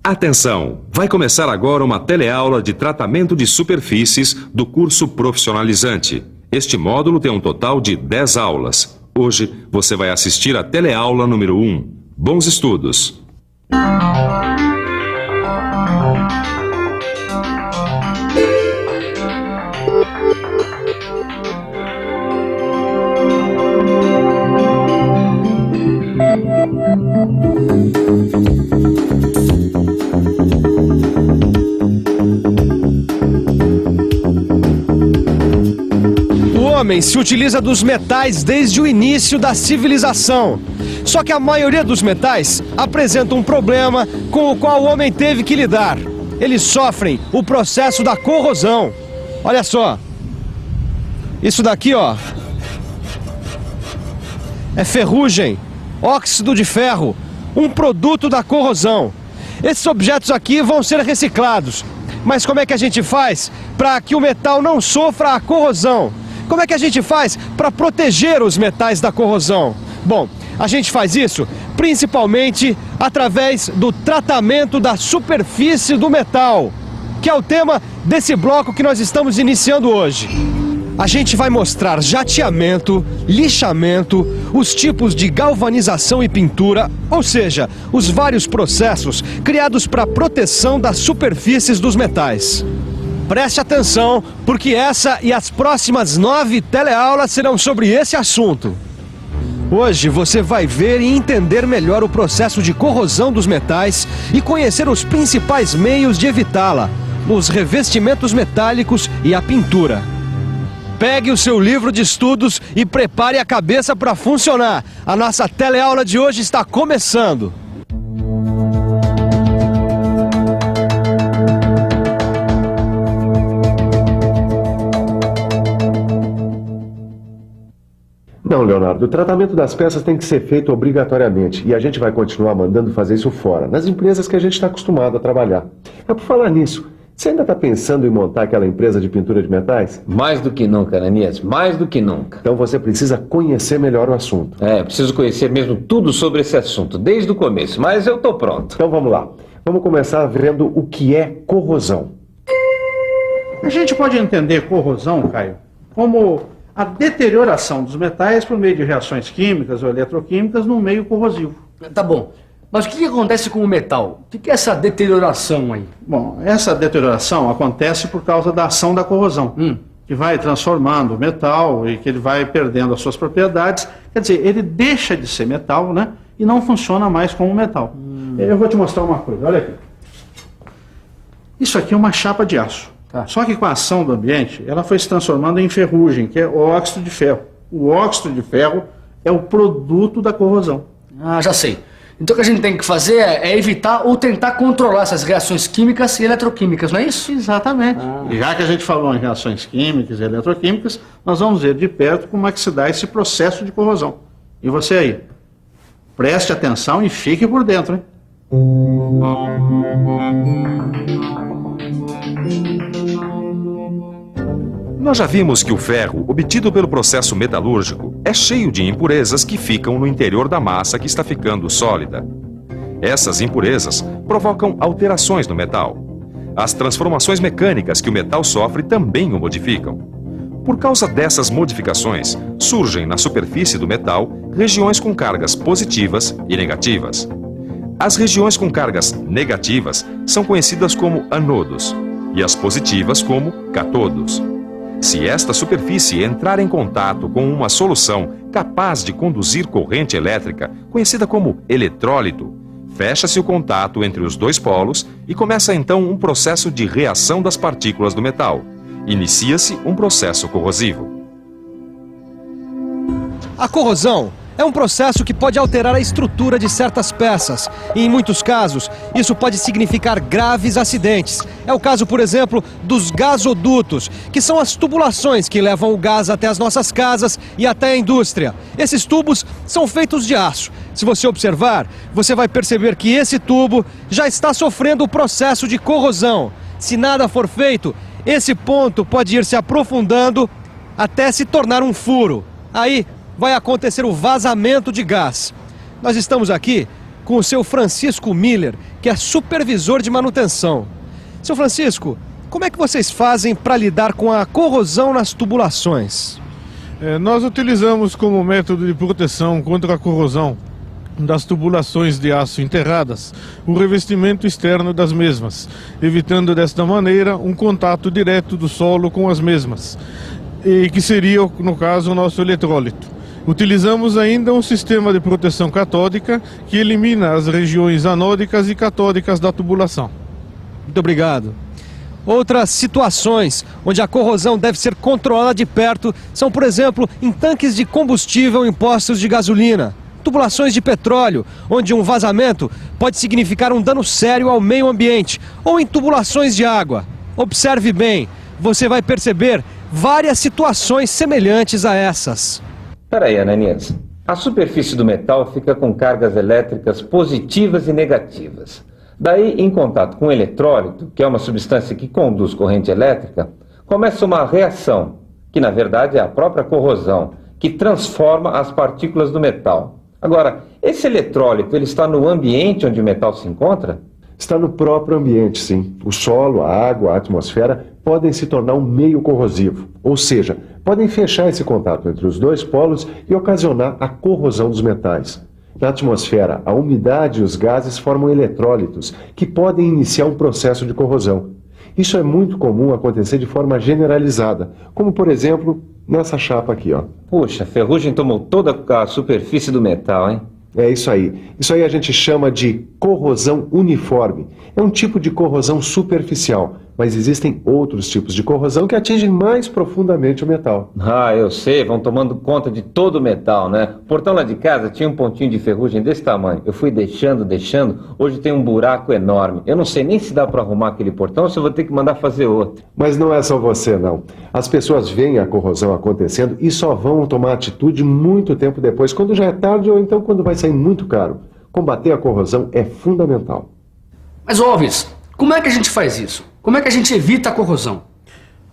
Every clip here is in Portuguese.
Atenção! Vai começar agora uma teleaula de tratamento de superfícies do curso profissionalizante. Este módulo tem um total de 10 aulas. Hoje você vai assistir a teleaula número 1. Bons estudos! O homem se utiliza dos metais desde o início da civilização. Só que a maioria dos metais apresenta um problema com o qual o homem teve que lidar. Eles sofrem o processo da corrosão. Olha só. Isso daqui, ó, é ferrugem, óxido de ferro, um produto da corrosão. Esses objetos aqui vão ser reciclados. Mas como é que a gente faz para que o metal não sofra a corrosão? Como é que a gente faz para proteger os metais da corrosão? Bom, a gente faz isso principalmente através do tratamento da superfície do metal, que é o tema desse bloco que nós estamos iniciando hoje. A gente vai mostrar jateamento, lixamento, os tipos de galvanização e pintura, ou seja, os vários processos criados para a proteção das superfícies dos metais. Preste atenção, porque essa e as próximas 9 teleaulas serão sobre esse assunto. Hoje você vai ver e entender melhor o processo de corrosão dos metais e conhecer os principais meios de evitá-la, os revestimentos metálicos e a pintura. Pegue o seu livro de estudos e prepare a cabeça para funcionar. A nossa teleaula de hoje está começando. Não, Leonardo, o tratamento das peças tem que ser feito obrigatoriamente e a gente vai continuar mandando fazer isso fora, nas empresas que a gente está acostumado a trabalhar. É por falar nisso, você ainda está pensando em montar aquela empresa de pintura de metais? Mais do que nunca, Ananias, mais do que nunca. Então você precisa conhecer melhor o assunto. Preciso conhecer mesmo tudo sobre esse assunto, desde o começo, mas eu estou pronto. Então vamos lá, vamos começar vendo o que é corrosão. A gente pode entender corrosão, Caio, como a deterioração dos metais por meio de reações químicas ou eletroquímicas num meio corrosivo. Tá bom. Mas o que acontece com o metal? O que é essa deterioração aí? Bom, essa deterioração acontece por causa da ação da corrosão, que vai transformando o metal e que ele vai perdendo as suas propriedades. Quer dizer, ele deixa de ser metal, né? E não funciona mais como metal. Eu vou te mostrar uma coisa, olha aqui. Isso aqui é uma chapa de aço. Só que com a ação do ambiente, ela foi se transformando em ferrugem, que é óxido de ferro. O óxido de ferro é o produto da corrosão. Ah, já sei. Então o que a gente tem que fazer é evitar ou tentar controlar essas reações químicas e eletroquímicas, não é isso? Exatamente. E já que a gente falou em reações químicas e eletroquímicas, nós vamos ver de perto como é que se dá esse processo de corrosão. E você aí, preste atenção e fique por dentro, hein? Nós já vimos que o ferro, obtido pelo processo metalúrgico, é cheio de impurezas que ficam no interior da massa que está ficando sólida. Essas impurezas provocam alterações no metal. As transformações mecânicas que o metal sofre também o modificam. Por causa dessas modificações, surgem na superfície do metal regiões com cargas positivas e negativas. As regiões com cargas negativas são conhecidas como anodos e as positivas como cátodos. Se esta superfície entrar em contato com uma solução capaz de conduzir corrente elétrica, conhecida como eletrólito, fecha-se o contato entre os dois polos e começa então um processo de reação das partículas do metal. Inicia-se um processo corrosivo. A corrosão é um processo que pode alterar a estrutura de certas peças e, em muitos casos, isso pode significar graves acidentes. É o caso, por exemplo, dos gasodutos, que são as tubulações que levam o gás até as nossas casas e até a indústria. Esses tubos são feitos de aço. Se você observar, você vai perceber que esse tubo já está sofrendo o processo de corrosão. Se nada for feito, esse ponto pode ir se aprofundando até se tornar um furo. Aí vai acontecer o vazamento de gás. Nós estamos aqui com o seu Francisco Miller, que que é supervisor de manutenção. Seu Francisco, como é que vocês fazem para lidar com a corrosão nas tubulações? Nós utilizamos como método de proteção contra a corrosão das tubulações de aço enterradas o revestimento externo das mesmas, evitando desta maneira um contato direto do solo com as mesmas, e que seria, no caso, o nosso eletrólito. Utilizamos ainda um sistema de proteção catódica que elimina as regiões anódicas e catódicas da tubulação. Muito obrigado. Outras situações onde a corrosão deve ser controlada de perto são, por exemplo, em tanques de combustível em postos de gasolina, tubulações de petróleo, onde um vazamento pode significar um dano sério ao meio ambiente, ou em tubulações de água. Observe bem, você vai perceber várias situações semelhantes a essas. Peraí, Ananias. A superfície do metal fica com cargas elétricas positivas e negativas. Daí, em contato com o eletrólito, que é uma substância que conduz corrente elétrica, começa uma reação, que na verdade é a própria corrosão, que transforma as partículas do metal. Agora, esse eletrólito, ele está no ambiente onde o metal se encontra? Está no próprio ambiente, sim. O solo, a água, a atmosfera podem se tornar um meio corrosivo, ou seja, podem fechar esse contato entre os dois polos e ocasionar a corrosão dos metais. Na atmosfera, a umidade e os gases formam eletrólitos, que podem iniciar um processo de corrosão. Isso é muito comum acontecer de forma generalizada, como por exemplo, nessa chapa aqui, ó. Puxa, a ferrugem tomou toda a superfície do metal, hein? É isso aí. Isso aí a gente chama de corrosão uniforme. É um tipo de corrosão superficial, mas existem outros tipos de corrosão que atingem mais profundamente o metal. Ah, eu sei, vão tomando conta de todo o metal, né? O portão lá de casa tinha um pontinho de ferrugem desse tamanho. Eu fui deixando, hoje tem um buraco enorme. Eu não sei nem se dá para arrumar aquele portão ou se eu vou ter que mandar fazer outro. Mas não é só você, não. As pessoas veem a corrosão acontecendo e só vão tomar atitude muito tempo depois, quando já é tarde ou então quando vai sair muito caro. Combater a corrosão é fundamental. Mas, Alves, como é que a gente faz isso? Como é que a gente evita a corrosão?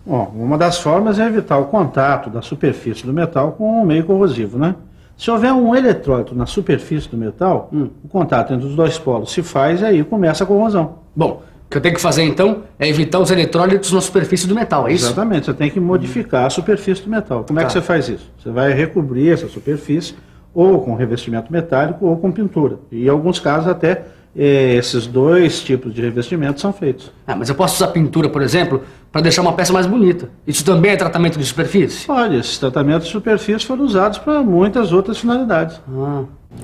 Bom, uma das formas é evitar o contato da superfície do metal com o meio corrosivo, né? Se houver um eletrólito na superfície do metal, o contato entre os dois polos se faz e aí começa a corrosão. Bom, o que eu tenho que fazer então é evitar os eletrólitos na superfície do metal, é isso? Exatamente, você tem que modificar a superfície do metal. Como é que você faz isso? Você vai recobrir essa superfície ou com revestimento metálico ou com pintura. E em alguns casos até esses dois tipos de revestimento são feitos. Ah, mas eu posso usar pintura, por exemplo, para deixar uma peça mais bonita. Isso também é tratamento de superfície? Olha, esses tratamentos de superfície foram usados para muitas outras finalidades.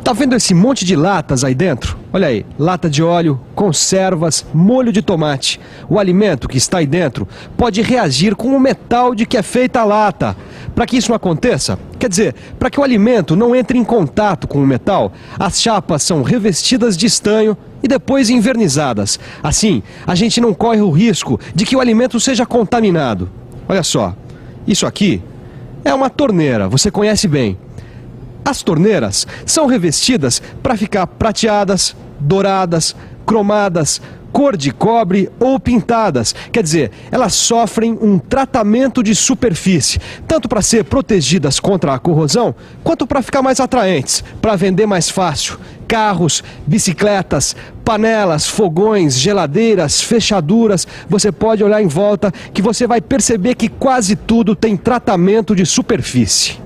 Tá vendo esse monte de latas aí dentro? Olha aí, lata de óleo, conservas, molho de tomate. O alimento que está aí dentro pode reagir com o metal de que é feita a lata. Para que isso não aconteça, quer dizer, para que o alimento não entre em contato com o metal, as chapas são revestidas de estanho e depois envernizadas. Assim, a gente não corre o risco de que o alimento seja contaminado. Olha só, isso aqui é uma torneira, você conhece bem. As torneiras são revestidas para ficar prateadas, douradas, cromadas, cor de cobre ou pintadas. Quer dizer, elas sofrem um tratamento de superfície, tanto para ser protegidas contra a corrosão, quanto para ficar mais atraentes, para vender mais fácil. Carros, bicicletas, panelas, fogões, geladeiras, fechaduras. Você pode olhar em volta que você vai perceber que quase tudo tem tratamento de superfície.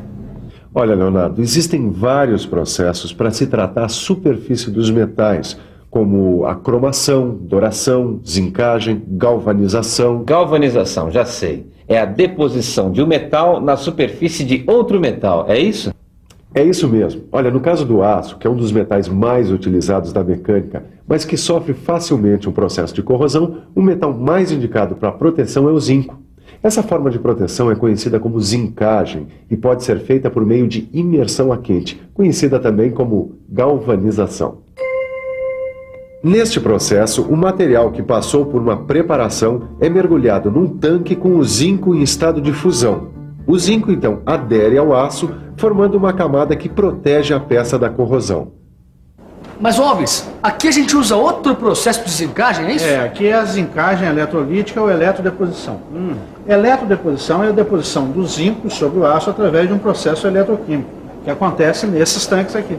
Olha, Leonardo, existem vários processos para se tratar a superfície dos metais, como a cromação, douração, zincagem, galvanização. Galvanização, já sei. É a deposição de um metal na superfície de outro metal, é isso? É isso mesmo. Olha, no caso do aço, que é um dos metais mais utilizados da mecânica, mas que sofre facilmente um processo de corrosão, o metal mais indicado para proteção é o zinco. Essa forma de proteção é conhecida como zincagem e pode ser feita por meio de imersão a quente, conhecida também como galvanização. Neste processo, o material que passou por uma preparação é mergulhado num tanque com o zinco em estado de fusão. O zinco, então, adere ao aço, formando uma camada que protege a peça da corrosão. Mas, Alves, aqui a gente usa outro processo de zincagem, é isso? Aqui é a zincagem eletrolítica ou eletrodeposição. Eletrodeposição é a deposição do zinco sobre o aço através de um processo eletroquímico, que acontece nesses tanques aqui.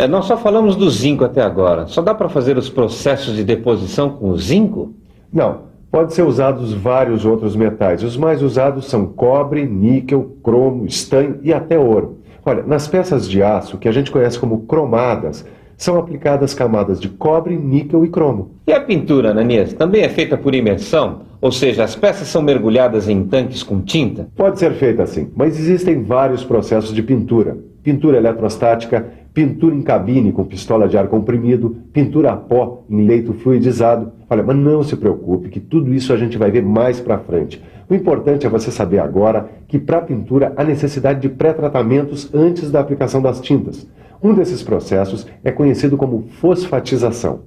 Nós só falamos do zinco até agora. Só dá para fazer os processos de deposição com o zinco? Não, pode ser usados vários outros metais. Os mais usados são cobre, níquel, cromo, estanho e até ouro. Olha, nas peças de aço, que a gente conhece como cromadas, são aplicadas camadas de cobre, níquel e cromo. E a pintura, Ananias, também é feita por imersão? Ou seja, as peças são mergulhadas em tanques com tinta? Pode ser feita assim, mas existem vários processos de pintura. Pintura eletrostática, pintura em cabine com pistola de ar comprimido, pintura a pó em leito fluidizado. Olha, mas não se preocupe que tudo isso a gente vai ver mais pra frente. O importante é você saber agora que para pintura há necessidade de pré-tratamentos antes da aplicação das tintas. Um desses processos é conhecido como fosfatização.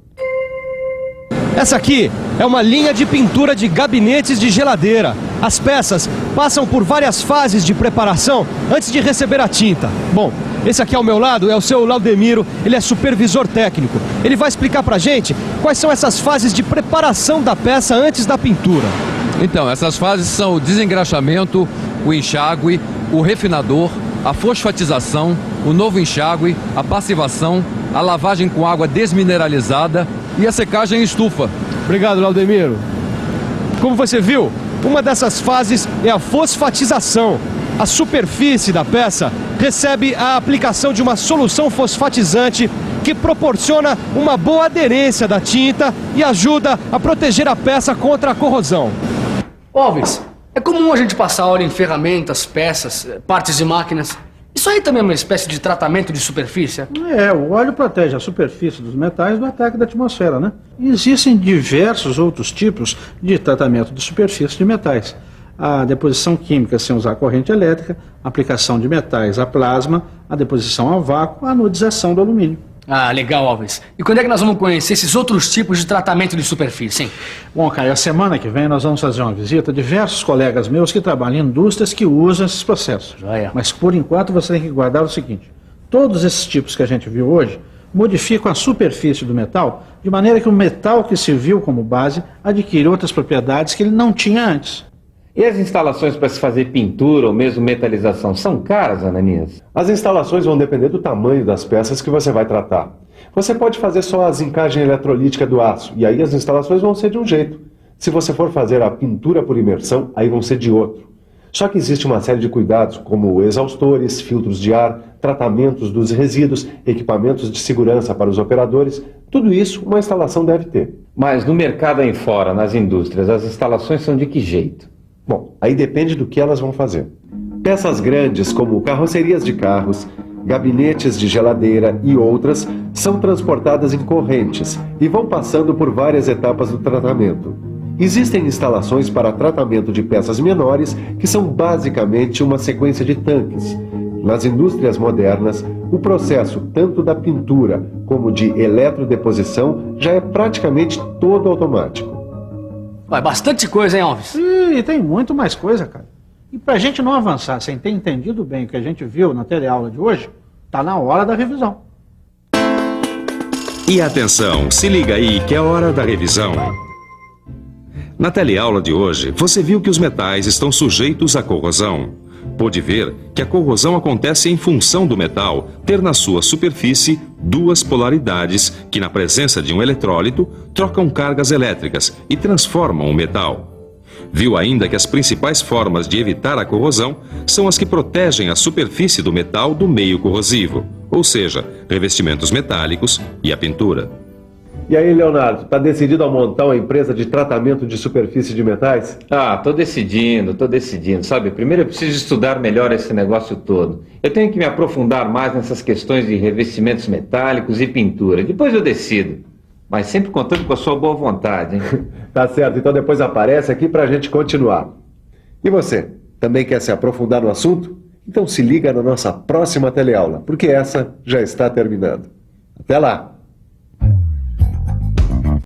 Essa aqui é uma linha de pintura de gabinetes de geladeira. As peças passam por várias fases de preparação antes de receber a tinta. Bom, esse aqui ao meu lado é o seu Laudemiro, ele é supervisor técnico. Ele vai explicar pra gente quais são essas fases de preparação da peça antes da pintura. Então, essas fases são o desengraxamento, o enxágue, o refinador, a fosfatização, o novo enxágue, a passivação, a lavagem com água desmineralizada e a secagem em estufa. Obrigado, Laudemiro. Como você viu, uma dessas fases é a fosfatização. A superfície da peça recebe a aplicação de uma solução fosfatizante que proporciona uma boa aderência da tinta e ajuda a proteger a peça contra a corrosão. Alves, é comum a gente passar óleo em ferramentas, peças, partes de máquinas. Isso aí também é uma espécie de tratamento de superfície? O óleo protege a superfície dos metais do ataque da atmosfera, né? E existem diversos outros tipos de tratamento de superfície de metais. A deposição química sem usar corrente elétrica, a aplicação de metais a plasma, a deposição a vácuo, a anodização do alumínio. Ah, legal, Alves. E quando é que nós vamos conhecer esses outros tipos de tratamento de superfície, hein? Bom, Caio, a semana que vem nós vamos fazer uma visita a diversos colegas meus que trabalham em indústrias que usam esses processos. Joia. Mas por enquanto você tem que guardar o seguinte: todos esses tipos que a gente viu hoje modificam a superfície do metal de maneira que o metal que se viu como base adquire outras propriedades que ele não tinha antes. E as instalações para se fazer pintura ou mesmo metalização são caras, Ananias? As instalações vão depender do tamanho das peças que você vai tratar. Você pode fazer só a zincagem eletrolítica do aço, e aí as instalações vão ser de um jeito. Se você for fazer a pintura por imersão, aí vão ser de outro. Só que existe uma série de cuidados, como exaustores, filtros de ar, tratamentos dos resíduos, equipamentos de segurança para os operadores. Tudo isso uma instalação deve ter. Mas no mercado aí fora, nas indústrias, as instalações são de que jeito? Bom, aí depende do que elas vão fazer. Peças grandes como carrocerias de carros, gabinetes de geladeira e outras são transportadas em correntes e vão passando por várias etapas do tratamento. Existem instalações para tratamento de peças menores que são basicamente uma sequência de tanques. Nas indústrias modernas, o processo tanto da pintura como de eletrodeposição já é praticamente todo automático. Vai, bastante coisa, hein, Alves? E tem muito mais coisa, cara. E pra gente não avançar sem ter entendido bem o que a gente viu na teleaula de hoje, tá na hora da revisão. E atenção, se liga aí que é hora da revisão. Na teleaula de hoje, você viu que os metais estão sujeitos à corrosão. Pôde ver que a corrosão acontece em função do metal ter na sua superfície duas polaridades que, na presença de um eletrólito, trocam cargas elétricas e transformam o metal. Viu ainda que as principais formas de evitar a corrosão são as que protegem a superfície do metal do meio corrosivo, ou seja, revestimentos metálicos e a pintura. E aí, Leonardo, tá decidido a montar uma empresa de tratamento de superfície de metais? Tô decidindo, sabe? Primeiro eu preciso estudar melhor esse negócio todo. Eu tenho que me aprofundar mais nessas questões de revestimentos metálicos e pintura. Depois eu decido. Mas sempre contando com a sua boa vontade, hein? Tá certo, então depois aparece aqui pra gente continuar. E você, também quer se aprofundar no assunto? Então se liga na nossa próxima teleaula, porque essa já está terminando. Até lá!